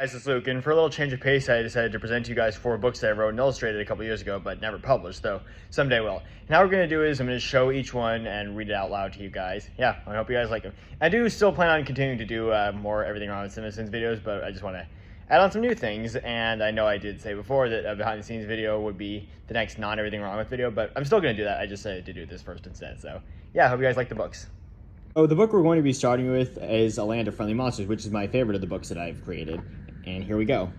Guys, it's Luke, and for a little change of pace, I decided to present to you guys 4 books that I wrote and illustrated a couple years ago, but never published, though someday will. And how we're going to do is I'm going to show each one and read it out loud to you guys. Yeah, I hope you guys like them. I do still plan on continuing to do more Everything Wrong with Simpsons videos, but I just want to add on some new things, and I know I did say before that a behind-the-scenes video would be the next non-Everything Wrong with video, but I'm still going to do that. I just decided to do this first instead, so yeah, I hope you guys like the books. Oh, the book we're going to be starting with is A Land of Friendly Monsters, which is my favorite of the books that I've created. And here we go.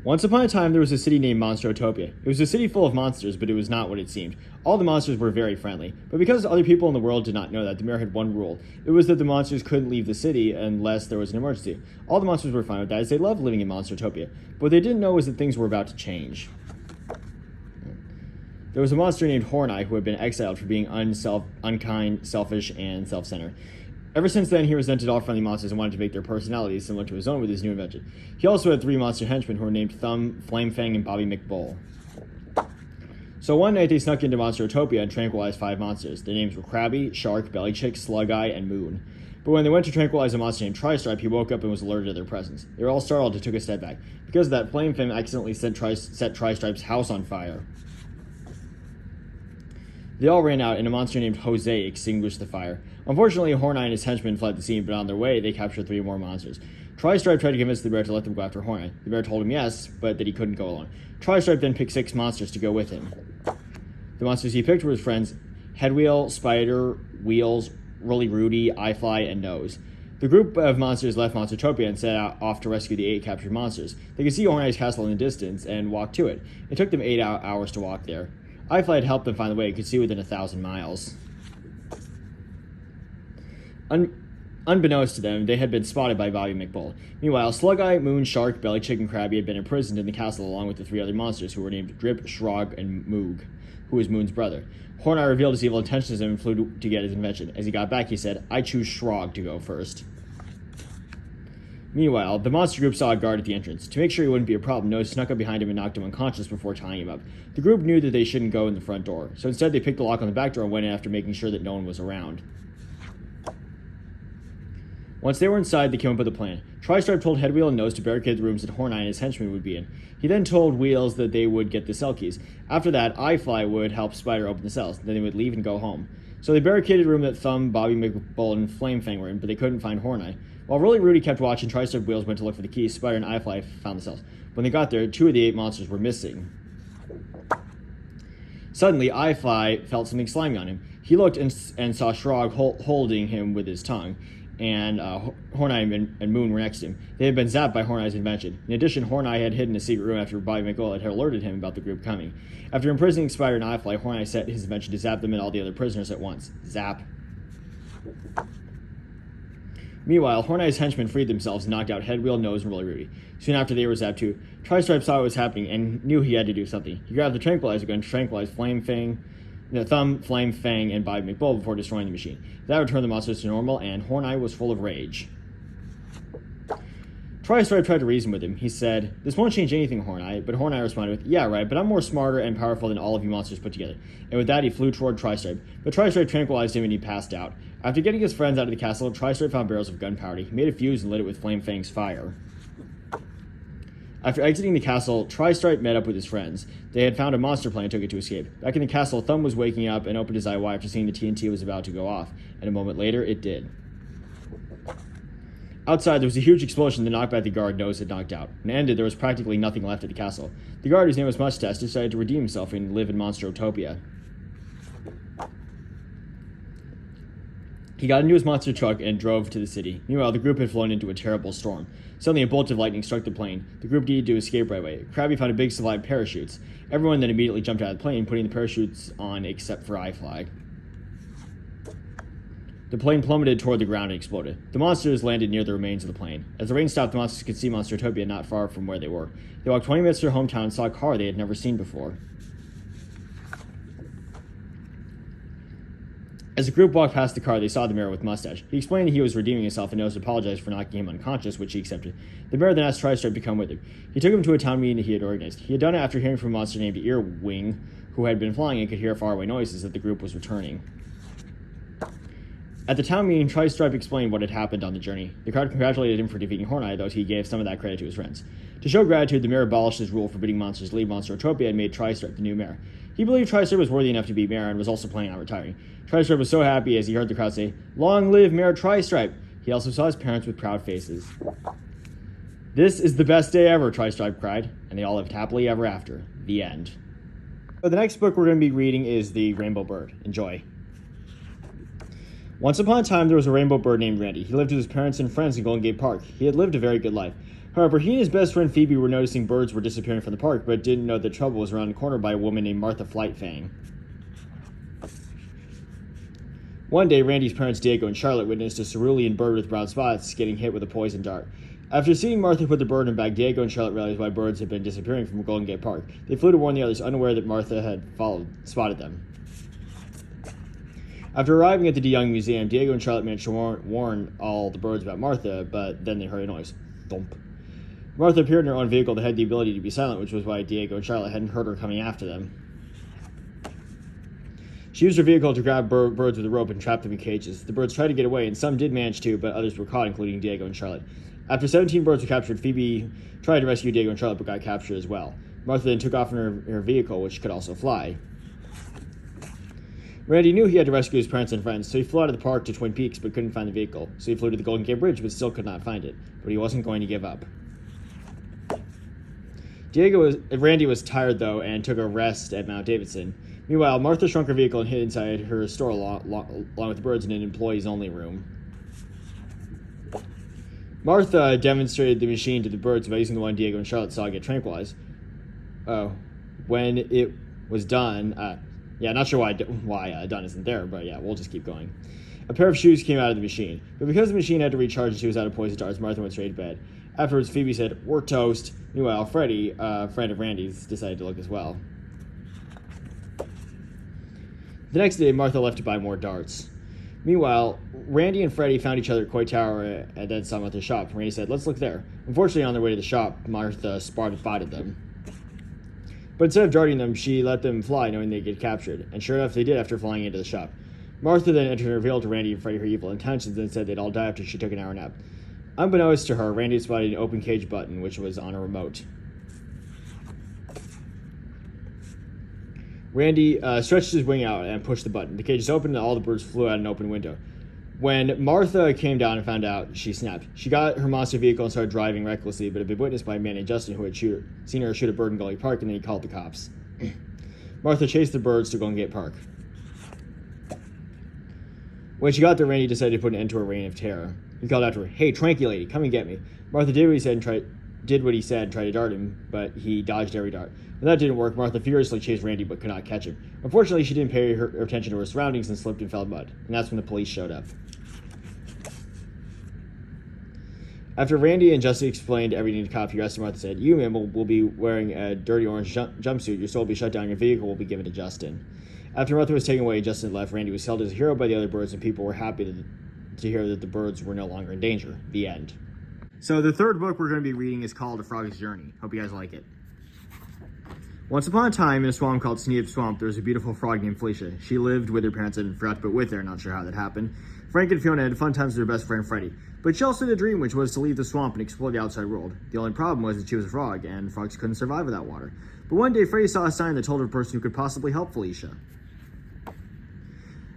Once upon a time, there was a city named Monsterotopia. It was a city full of monsters, but it was not what it seemed. All the monsters were very friendly, but because other people in the world did not know that, the mayor had one rule. It was that the monsters couldn't leave the city unless there was an emergency. All the monsters were fine with that, as they loved living in Monsterotopia. But what they didn't know was that things were about to change. There was a monster named Horneye who had been exiled for being unkind, selfish, and self-centered. Ever since then, he resented all friendly monsters and wanted to make their personalities similar to his own with his new invention. He also had 3 monster henchmen who were named Thumb, Flamefang, and Bobby McBull. So one night they snuck into Monsterotopia and tranquilized 5 monsters. Their names were Krabby, Shark, Bellychick, Slug-Eye, and Moon. But when they went to tranquilize a monster named Tristripe, he woke up and was alerted to their presence. They were all startled and took a step back. Because of that, Flamefang accidentally set Tristripe's house on fire. They all ran out, and a monster named Jose extinguished the fire. Unfortunately, Horneye and his henchmen fled the scene, but on their way, they captured 3 more monsters. Tristripe tried to convince the bear to let them go after Horneye. The bear told him yes, but that he couldn't go alone. Tristripe then picked 6 monsters to go with him. The monsters he picked were his friends Headwheel, Spider, Wheels, Rolly Rudy, Eyefly, and Nose. The group of monsters left Monstertopia and set out off to rescue the 8 captured monsters. They could see Horneye's castle in the distance and walked to it. It took them 8 hours to walk there. Eyefly had helped them find the way and could see within 1,000 miles. Unbeknownst to them, they had been spotted by Bobby McBull. Meanwhile, Slug-Eye, Moon, Shark, Bellychick, and Krabby had been imprisoned in the castle along with the 3 other monsters who were named Drip, Shrog, and Moog, who was Moon's brother. Horneye revealed his evil intentions to him and flew to get his invention. As he got back, he said, "I choose Shrog to go first." Meanwhile, the monster group saw a guard at the entrance. To make sure he wouldn't be a problem, Nose snuck up behind him and knocked him unconscious before tying him up. The group knew that they shouldn't go in the front door, so instead they picked the lock on the back door and went in after making sure that no one was around. Once they were inside, they came up with a plan. Tristripe told Headwheel and Nose to barricade the rooms that Horneye and his henchmen would be in. He then told Wheels that they would get the cell keys. After that, Eyefly would help Spider open the cells. Then they would leave and go home. So they barricaded the room that Thumb, Bobby McBull, and Flamefang were in, but they couldn't find Horneye. While Rolly Rudy kept watch and Tristripe Wheels went to look for the keys, Spider and Eyefly found the cells. When they got there, 2 of the 8 monsters were missing. Suddenly, Eyefly felt something slimy on him. He looked and saw Shrog holding him with his tongue, and Horneye and Moon were next to him. They had been zapped by Horneye's invention. In addition, Horneye had hidden a secret room after Bobby McBull had alerted him about the group coming. After imprisoning Spider and Eyefly, Horneye set his invention to zap them and all the other prisoners at once. Zap. Meanwhile, Horneye's henchmen freed themselves and knocked out Headwheel, Nose, and Rolly Rudy. Soon after they were zapped too. Tristripe saw what was happening and knew he had to do something. He grabbed the tranquilizer gun to tranquilize Thumb, Flamefang, and Bobby McBull before destroying the machine. That returned the monsters to normal, and Horneye was full of rage. Tristripe tried to reason with him. He said, "This won't change anything, Horneye," but Horneye responded with, "Yeah, right, but I'm more smarter and powerful than all of you monsters put together." And with that, he flew toward Tristripe, but Tristripe tranquilized him and he passed out. After getting his friends out of the castle, Tristripe found barrels of gunpowder. He made a fuse and lit it with Flamefang's fire. After exiting the castle, Tristripe met up with his friends. They had found a monster plane and took it to escape. Back in the castle, Thumb was waking up and opened his eye wide after seeing the TNT was about to go off, and a moment later, it did. Outside, there was a huge explosion that knocked back the guard Nose had knocked out. When it ended, there was practically nothing left at the castle. The guard, whose name was Mustache, decided to redeem himself and live in Monsterotopia. He got into his monster truck and drove to the city. Meanwhile, the group had flown into a terrible storm. Suddenly, a bolt of lightning struck the plane. The group needed to escape right away. Krabby found a big supply of parachutes. Everyone then immediately jumped out of the plane, putting the parachutes on except for Eyefly. The plane plummeted toward the ground and exploded. The monsters landed near the remains of the plane. As the rain stopped, the monsters could see Monstertopia not far from where they were. They walked 20 minutes to their hometown and saw a car they had never seen before. As the group walked past the car, they saw the mayor with Mustache. He explained that he was redeeming himself and Nose apologized for knocking him unconscious, which he accepted. The mayor then asked Tristripe to come with him. He took him to a town meeting that he had organized. He had done it after hearing from a monster named Earwing, who had been flying and could hear faraway noises that the group was returning. At the town meeting, Tri-Stripe explained what had happened on the journey. The crowd congratulated him for defeating Horneye, though he gave some of that credit to his friends. To show gratitude, the mayor abolished his rule forbidding monsters to leave Monster Utopia and made Tri-Stripe the new mayor. He believed Tri-Stripe was worthy enough to be mayor and was also planning on retiring. Tri-Stripe was so happy as he heard the crowd say, "Long live Mayor Tri-Stripe!" He also saw his parents with proud faces. "This is the best day ever," Tri-Stripe cried, and they all lived happily ever after. The end. So the next book we're going to be reading is The Rainbow Bird. Enjoy. Once upon a time, there was a rainbow bird named Randy. He lived with his parents and friends in Golden Gate Park. He had lived a very good life. However, he and his best friend Phoebe were noticing birds were disappearing from the park, but didn't know that trouble was around the corner by a woman named Martha Flightfang. One day, Randy's parents Diego and Charlotte witnessed a cerulean bird with brown spots getting hit with a poison dart. After seeing Martha put the bird in a bag, Diego and Charlotte realized why birds had been disappearing from Golden Gate Park. They flew to warn the others, unaware that Martha had spotted them. After arriving at the DeYoung Museum, Diego and Charlotte managed to warn all the birds about Martha, but then they heard a noise. Thump. Martha appeared in her own vehicle that had the ability to be silent, which was why Diego and Charlotte hadn't heard her coming after them. She used her vehicle to grab birds with a rope and trap them in cages. The birds tried to get away, and some did manage to, but others were caught, including Diego and Charlotte. After 17 birds were captured, Phoebe tried to rescue Diego and Charlotte, but got captured as well. Martha then took off in her vehicle, which could also fly. Randy knew he had to rescue his parents and friends, so he flew out of the park to Twin Peaks but couldn't find the vehicle. So he flew to the Golden Gate Bridge but still could not find it. But he wasn't going to give up. Randy was tired though and took a rest at Mount Davidson. Meanwhile, Martha shrunk her vehicle and hid inside her store along with the birds in an employees-only room. Martha demonstrated the machine to the birds by using the one Diego and Charlotte saw get tranquilized. When it was done, not sure why done isn't there, but yeah, we'll just keep going. A pair of shoes came out of the machine, but because the machine had to recharge and she was out of poison darts, Martha went straight to bed. Afterwards, Phoebe said, "We're toast." Meanwhile, Freddie, a friend of Randy's, decided to look as well. The next day, Martha left to buy more darts. Meanwhile, Randy and Freddie found each other at Coy Tower and then saw them at the shop. Randy said, "Let's look there." Unfortunately, on their way to the shop, Martha spotted them. But instead of darting them, she let them fly, knowing they'd get captured. And sure enough, they did after flying into the shop. Martha then entered and revealed to Randy and Freddie her evil intentions and said they'd all die after she took an hour nap. Unbeknownst to her, Randy spotted an open cage button, which was on a remote. Randy stretched his wing out and pushed the button. The cage is open and all the birds flew out an open window. When Martha came down and found out, she snapped. She got her monster vehicle and started driving recklessly, but had been witnessed by a man named Justin who had seen her shoot a bird in Golden Gate Park, and then he called the cops. Martha chased the birds to Golden Gate Park. When she got there, Randy decided to put an end to her reign of terror. He called after her, "Hey, Tranky lady, come and get me." Martha did what he said and tried to dart him, but he dodged every dart. When that didn't work, Martha furiously chased Randy but could not catch him. Unfortunately, she didn't pay her attention to her surroundings and slipped and fell in mud, and that's when the police showed up. After Randy and Justin explained everything to the cop, he arrested Martha and said, "You, ma'am, will be wearing a dirty orange jumpsuit. Your soul will be shut down. Your vehicle will be given to Justin." After Martha was taken away and Justin left, Randy was hailed as a hero by the other birds, and people were happy to hear that the birds were no longer in danger. The end. So the third book we're going to be reading is called A Frog's Journey. Hope you guys like it. Once upon a time, in a swamp called Sneeb Swamp, there was a beautiful frog named Felicia. She lived with her parents and forgot to put with her, not sure how that happened. Frank and Fiona had fun times with their best friend Freddie. But she also had a dream, which was to leave the swamp and explore the outside world. The only problem was that she was a frog, and frogs couldn't survive without water. But one day, Freddie saw a sign that told her a person who could possibly help Felicia.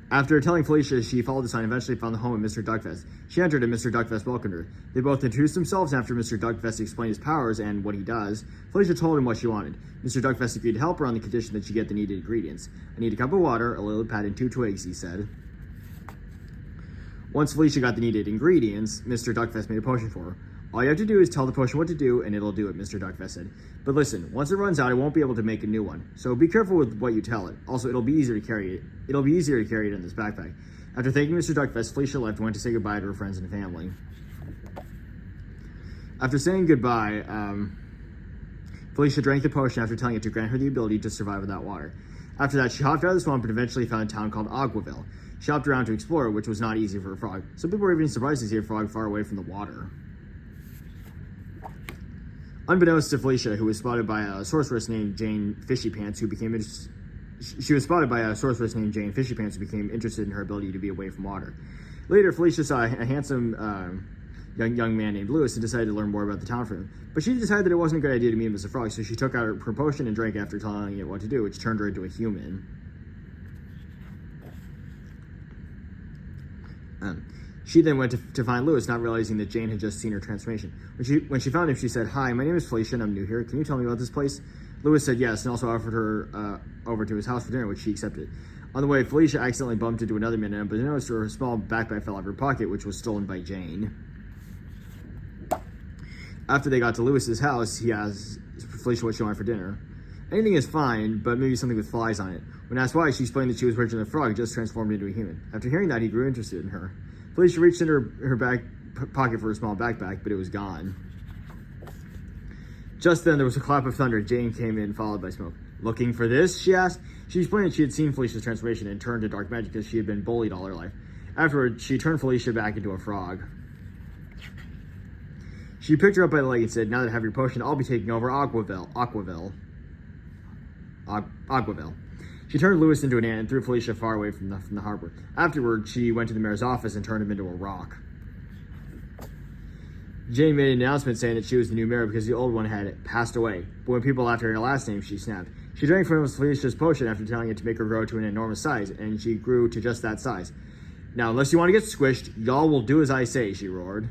After telling Felicia, she followed the sign and eventually found the home of Mr. Duckfest. She entered and Mr. Duckfest welcomed her. They both introduced themselves, and after Mr. Duckfest explained his powers and what he does, Felicia told him what she wanted. Mr. Duckfest agreed to help her on the condition that she get the needed ingredients. "I need a cup of water, a lily pad, and 2 twigs," he said. Once Felicia got the needed ingredients, Mr. Duckfest made a potion for her. "All you have to do is tell the potion what to do, and it'll do it," Mr. Duckfest said. "But listen, once it runs out, I won't be able to make a new one. So be careful with what you tell it. Also, it'll be easier to carry it in this backpack." After thanking Mr. Duckfest, Felicia left and went to say goodbye to her friends and family. After saying goodbye, Felicia drank the potion after telling it to grant her the ability to survive without water. After that, she hopped out of the swamp and eventually found a town called Aquaville. She hopped around to explore, which was not easy for a frog. Some people were even surprised to see a frog far away from the water. Unbeknownst to Felicia, who was spotted by a sorceress named Jane Fishy Pants, who became interested in her ability to be away from water. Later, Felicia saw a handsome young man named Lewis and decided to learn more about the town from him. But she decided that it wasn't a good idea to meet him as a frog, so she took out her potion and drank after telling it what to do, which turned her into a human. She then went to find Lewis, not realizing that Jane had just seen her transformation. When she found him, she said, "Hi, my name is Felicia and I'm new here. Can you tell me about this place?" Lewis said yes, and also offered her over to his house for dinner, which she accepted. On the way, Felicia accidentally bumped into another man, but noticed her small backpack fell out of her pocket, which was stolen by Jane. After they got to Lewis's house, he asked Felicia what she wanted for dinner. "Anything is fine, but maybe something with flies on it." When asked why, she explained that she was originally a frog, just transformed into a human. After hearing that, he grew interested in her. Felicia reached into her back pocket for a small backpack, but it was gone. Just then, there was a clap of thunder. Jane came in, followed by smoke. "Looking for this?" she asked. She explained that she had seen Felicia's transformation and turned to dark magic because she had been bullied all her life. Afterward, she turned Felicia back into a frog. She picked her up by the leg and said, "Now that I have your potion, I'll be taking over Aquaville." She turned Lewis into an ant and threw Felicia far away from the harbor. Afterward, she went to the mayor's office and turned him into a rock. Jane made an announcement saying that she was the new mayor because the old one had passed away. But when people asked her her last name, she snapped. She drank from Felicia's potion after telling it to make her grow to an enormous size, and she grew to just that size. "Now, unless you want to get squished, y'all will do as I say," she roared.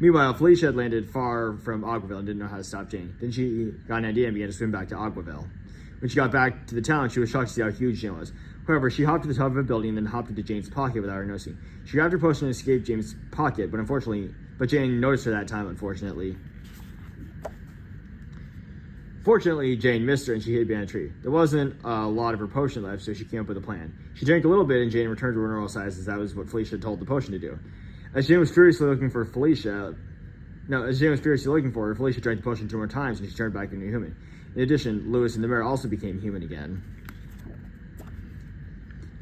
Meanwhile, Felicia had landed far from Aquaville and didn't know how to stop Jane. Then she got an idea and began to swim back to Aquaville. When she got back to the town, she was shocked to see how huge Jane was. However, she hopped to the top of a building and then hopped into Jane's pocket without her noticing. She grabbed her potion and escaped Jane's pocket, but Jane noticed her that time, unfortunately. Fortunately, Jane missed her and she hid behind a tree. There wasn't a lot of her potion left, so she came up with a plan. She drank a little bit and Jane returned to her normal size, as that was what Felicia had told the potion to do. As Jane was furiously looking for her, Felicia drank the potion 2 more times and she turned back into a human. In addition, Lewis and the mayor also became human again.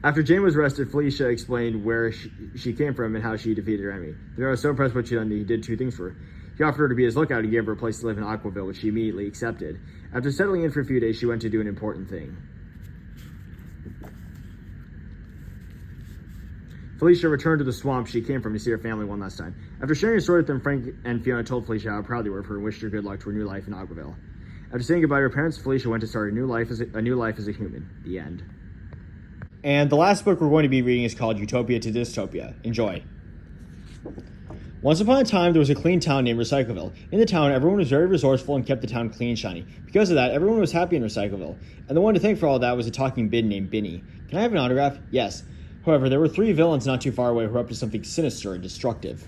After Jane was arrested, Felicia explained where she came from and how she defeated her enemy. The mayor was so impressed with what she had done that he did 2 things for her. He offered her to be his lookout and gave her a place to live in Aquaville, which she immediately accepted. After settling in for a few days, she went to do an important thing. Felicia returned to the swamp she came from to see her family one last time. After sharing a story with them, Frank and Fiona told Felicia how proud they were of her and wished her good luck to her new life in Aquaville. After saying goodbye to her parents, Felicia went to start a new life as a human. The end. And the last book we're going to be reading is called Utopia to Dystopia. Enjoy. Once upon a time, there was a clean town named Recycleville. In the town, everyone was very resourceful and kept the town clean and shiny. Because of that, everyone was happy in Recycleville. And the one to thank for all that was a talking bin named Binny. "Can I have an autograph?" "Yes." However, there were 3 villains not too far away who were up to something sinister and destructive.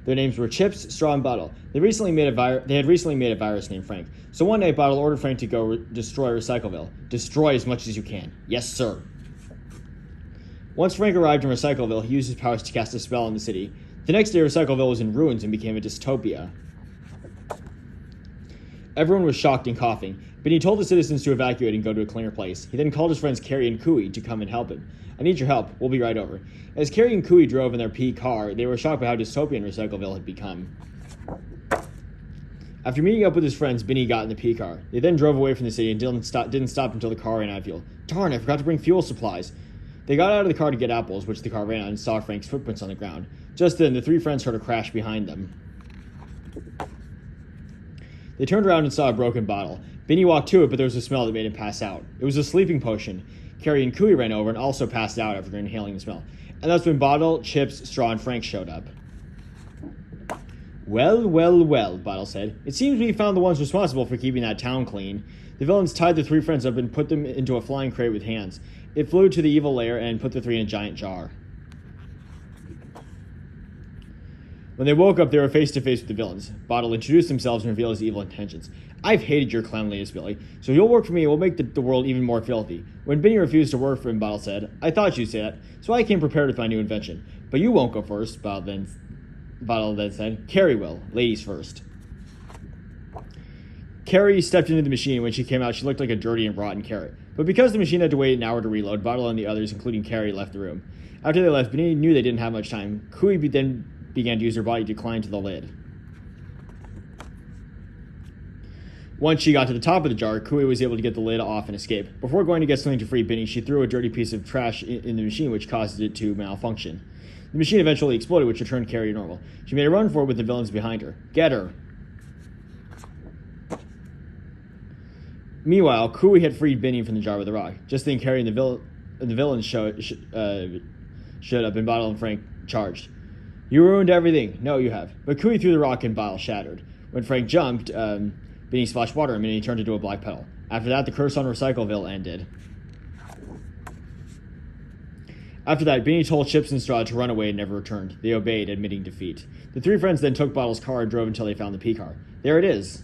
Their names were Chips, Straw, and Bottle. They had recently made a virus named Frank. So one day, Bottle ordered Frank to go destroy Recycleville. "Destroy as much as you can." "Yes, sir." Once Frank arrived in Recycleville, he used his powers to cast a spell on the city. The next day, Recycleville was in ruins and became a dystopia. Everyone was shocked and coughing, but he told the citizens to evacuate and go to a cleaner place. He then called his friends Carrie and Cooey to come and help him. "I need your help. We'll be right over." As Carrie and Cooey drove in their P car, they were shocked by how dystopian Recycleville had become. After meeting up with his friends, Binny got in the P car. They then drove away from the city and didn't stop until the car ran out of fuel. "Darn, I forgot to bring fuel supplies." They got out of the car to get apples, which the car ran on, and saw Frank's footprints on the ground. Just then, the 3 friends heard a crash behind them. They turned around and saw a broken bottle. Binny walked to it, but there was a smell that made him pass out. It was a sleeping potion. Carrie and Cooey ran over and also passed out after inhaling the smell. And that's when Bottle, Chips, Straw, and Frank showed up. Well, Bottle said. "It seems we found the ones responsible for keeping that town clean." The villains tied the 3 friends up and put them into a flying crate with hands. It flew to the evil lair and put the 3 in a giant jar. When they woke up, they were face to face with the villains. Bottle introduced themselves and revealed his evil intentions. "I've hated your cleanliness, Billy, so you'll work for me and we'll make the world even more filthy." When Binny refused to work for him, Bottle said, "I thought you'd say that, so I came prepared with my new invention." "But you won't go first," Bottle then said. "Carrie will. Ladies first." Carrie stepped into the machine. When she came out, she looked like a dirty and rotten carrot. But because the machine had to wait an hour to reload, Bottle and the others, including Carrie, left the room. After they left, Binny knew they didn't have much time. Cooey then began to use her body to climb to the lid. Once she got to the top of the jar, Kui was able to get the lid off and escape. Before going to get something to free Binny, she threw a dirty piece of trash in the machine, which caused it to malfunction. The machine eventually exploded, which returned Carrie to normal. She made a run for it with the villains behind her. Get her! Meanwhile, Kui had freed Binny from the jar with a rock. Just then, Carrie and the villains showed up, and Bottle and Frank charged. You ruined everything. No, you have. But Kui threw the rock and Bottle shattered. When Frank jumped, Binny splashed water on him and he turned into a black petal. After that, the curse on Recycleville ended. After that, Binny told Chips and Straw to run away and never returned. They obeyed, admitting defeat. The three friends then took Bottle's car and drove until they found the P-car. There it is.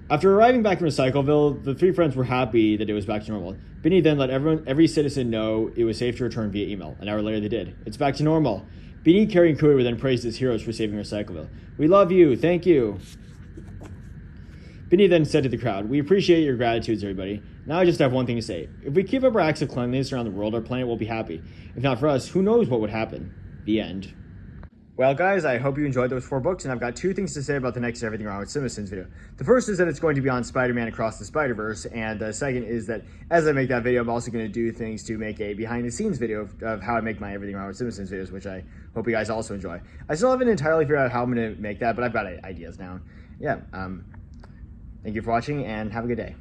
After arriving back in Recycleville, the three friends were happy that it was back to normal. Binny then let every citizen know it was safe to return via email. An hour later, they did. It's back to normal. Binny, Carrie, and Kui were then praised as heroes for saving Recycleville. We love you. Thank you. Binny then said to the crowd, we appreciate your gratitudes, everybody. Now I just have one thing to say. If we keep up our acts of cleanliness around the world, our planet will be happy. If not for us, who knows what would happen? The end. Well, guys, I hope you enjoyed those 4 books, and I've got 2 things to say about the next Everything Wrong with Simpsons video. The first is that it's going to be on Spider-Man Across the Spider-Verse, and the second is that as I make that video, I'm also going to do things to make a behind-the-scenes video of how I make my Everything Wrong with Simpsons videos, which I hope you guys also enjoy. I still haven't entirely figured out how I'm going to make that, but I've got ideas now. Yeah, thank you for watching, and have a good day.